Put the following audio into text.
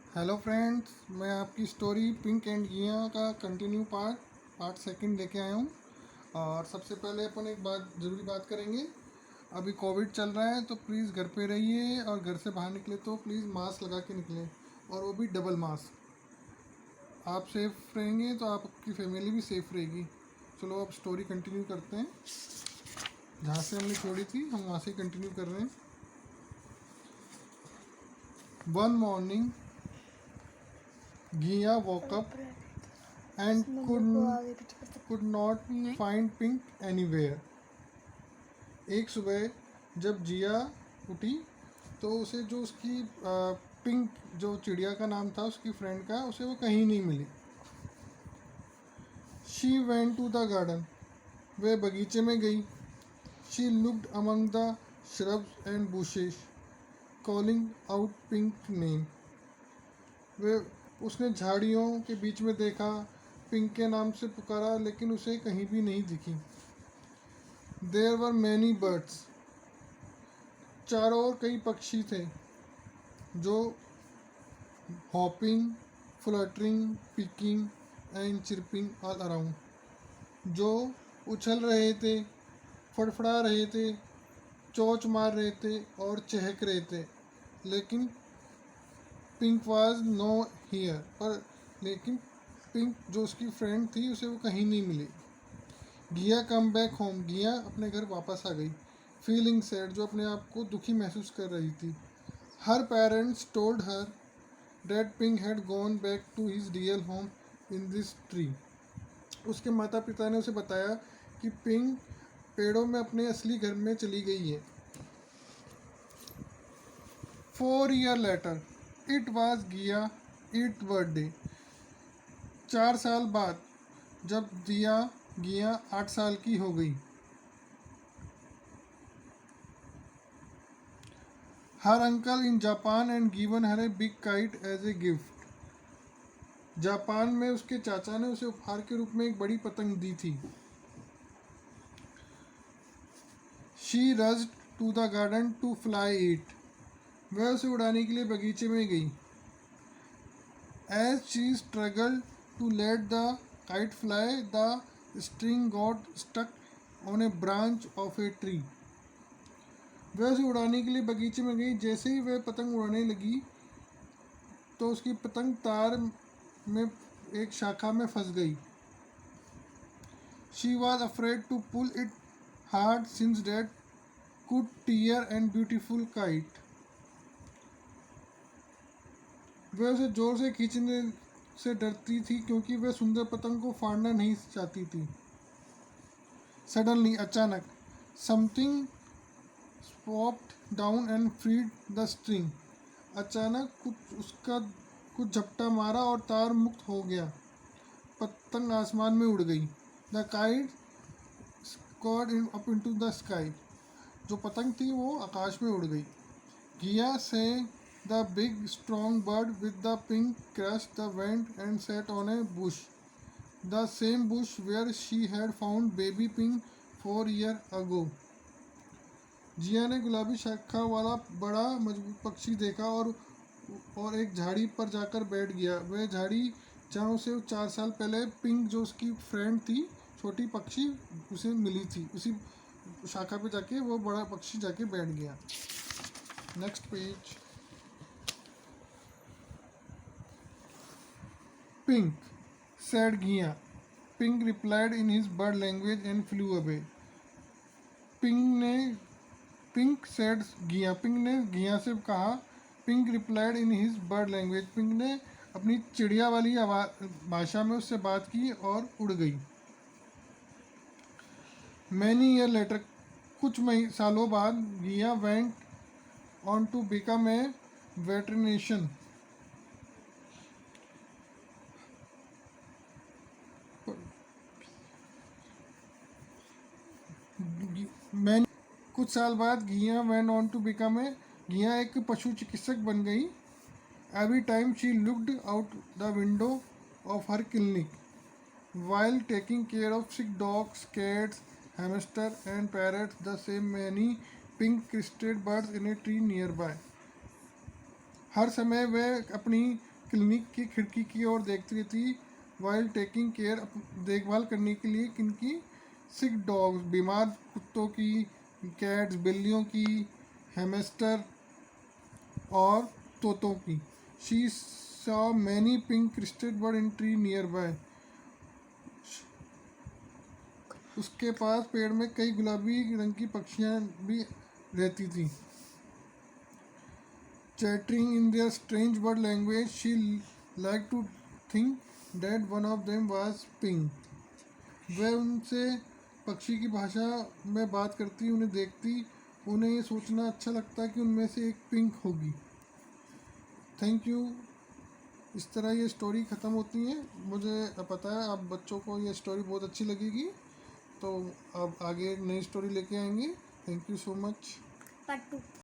Hello friends, मैं आपकी story pink and घिया का कंटिन्यू पार्ट सेकंड लेके आया हूँ। और सबसे पहले अपन एक ज़रूरी बात करेंगे। अभी कोविड चल रहा है तो प्लीज़ घर पे रहिए, और घर से बाहर निकले तो प्लीज़ मास्क लगा के निकलें, और वो भी डबल मास्क। आप सेफ रहेंगे तो आपकी फैमिली भी सेफ रहेगी। चलो अब स्टोरी कंटिन्यू करते हैं। जहाँ से हमने छोड़ी थी हम वहाँ से कंटिन्यू कर रहे हैं। वन मॉर्निंग घिया woke up and could not find Pink anywhere. एक सुबह जब जिया उठी तो उसे जो उसकी पिंक जो चिड़िया का नाम था उसकी फ्रेंड का, उसे वो कहीं नहीं मिली। She went to the garden, वह बगीचे में गई। She looked among the shrubs and bushes, calling out Pink name. वह उसने झाड़ियों के बीच में देखा, पिंक के नाम से पुकारा, लेकिन उसे कहीं भी नहीं दिखी। देयर वर मैनी बर्ड्स, चारों ओर कई पक्षी थे जो hopping, fluttering, picking and chirping all around, जो उछल रहे थे, फड़फड़ा रहे थे, चोंच मार रहे थे और चहक रहे थे। लेकिन पिंक वाज नो हियर, पर लेकिन पिंक जो उसकी फ्रेंड थी उसे वो कहीं नहीं मिली। घिया कम बैक होम, घिया अपने घर वापस आ गई। फीलिंग सैड, जो अपने आप को दुखी महसूस कर रही थी। Her parents told her that Pink had gone back to his real home in this tree. उसके माता पिता ने उसे बताया कि पिंक पेड़ों में अपने असली घर में चली गई है। 4 years लेटर इट वाज घिया इट बर्थडे। 4 साल बाद जब घिया 8 साल की हो गई। Her uncle in Japan and given her a big kite as a gift. Japan में उसके चाचा ने उसे उपहार के रूप में एक बड़ी पतंग दी थी। She rushed to the garden to fly it, वह उसे उड़ाने के लिए बगीचे में गई। As she struggle to let the kite fly, the string got stuck on a branch of a tree. वह उसे उड़ाने के लिए बगीचे में गई। जैसे ही वह पतंग उड़ाने लगी तो उसकी पतंग तार में एक शाखा में फंस गई। She was afraid to pull it hard since that could tear and beautiful kite. वह उसे जोर से खींचने से डरती थी क्योंकि वह सुंदर पतंग को फाड़ना नहीं चाहती थी। सडनली, अचानक, something swooped down and freed the string. अचानक कुछ झपटा मारा और तार मुक्त हो गया। पतंग आसमान में उड़ गई। The kite soared up into the sky, जो पतंग थी वो आकाश में उड़ गई। घिया से the big strong bird with the pink crush the went and sat on a bush, the same bush where she had found baby pink 4 years ago. Jiya ने गुलाबी शाखा वाला बड़ा मजबूत पक्षी देखा और एक झाड़ी पर जाकर बैठ गया। वह झाड़ी जहाँ उसे 4 साल पहले पिंक जो उसकी फ्रेंड थी, छोटी पक्षी, उसे मिली थी, उसी शाखा पे जाके वो बड़ा पक्षी जाके बैठ गया। Next page. पिंक said घिया। Pink replied in his bird language and flu away. Pink shade घिया, पिंक ने घिया से कहा। Pink replied in his bird language, pink ने अपनी चिड़िया वाली भाषा में उससे बात की और उड़ गई। मैनी ईयर लेटर, कुछ सालों बाद Ghia went on to become a veterinarian. मैं कुछ साल बाद Ghia went on to become a, Ghia एक पशु चिकित्सक बन गई। Every time she looked out the window of her clinic while taking care of sick dogs, cats, hamster and parrots, the same many pink crested birds in a tree nearby. हर समय वह अपनी clinic की खिड़की की ओर देखती रहती, while taking care, देखभाल करने के लिए किनकी, सिक डॉग्स, बीमार कुत्तों की, कैट्स, बिल्लियों की, हैमस्टर और तोतों की। She saw many pink crested bird in tree near by. उसके पास पेड़ में कई गुलाबी रंग की पक्षियां भी रहती थी। Chattering in their strange bird language, she liked to think that one of them was pink. वह उनसे पक्षी की भाषा में बात करती, उन्हें देखती, उन्हें ये सोचना अच्छा लगता कि उनमें से एक पिंक होगी। Thank you. इस तरह ये स्टोरी ख़त्म होती है। मुझे पता है आप बच्चों को ये स्टोरी बहुत अच्छी लगेगी, तो अब आगे नई स्टोरी लेके आएंगे। Thank you so much. Part 2।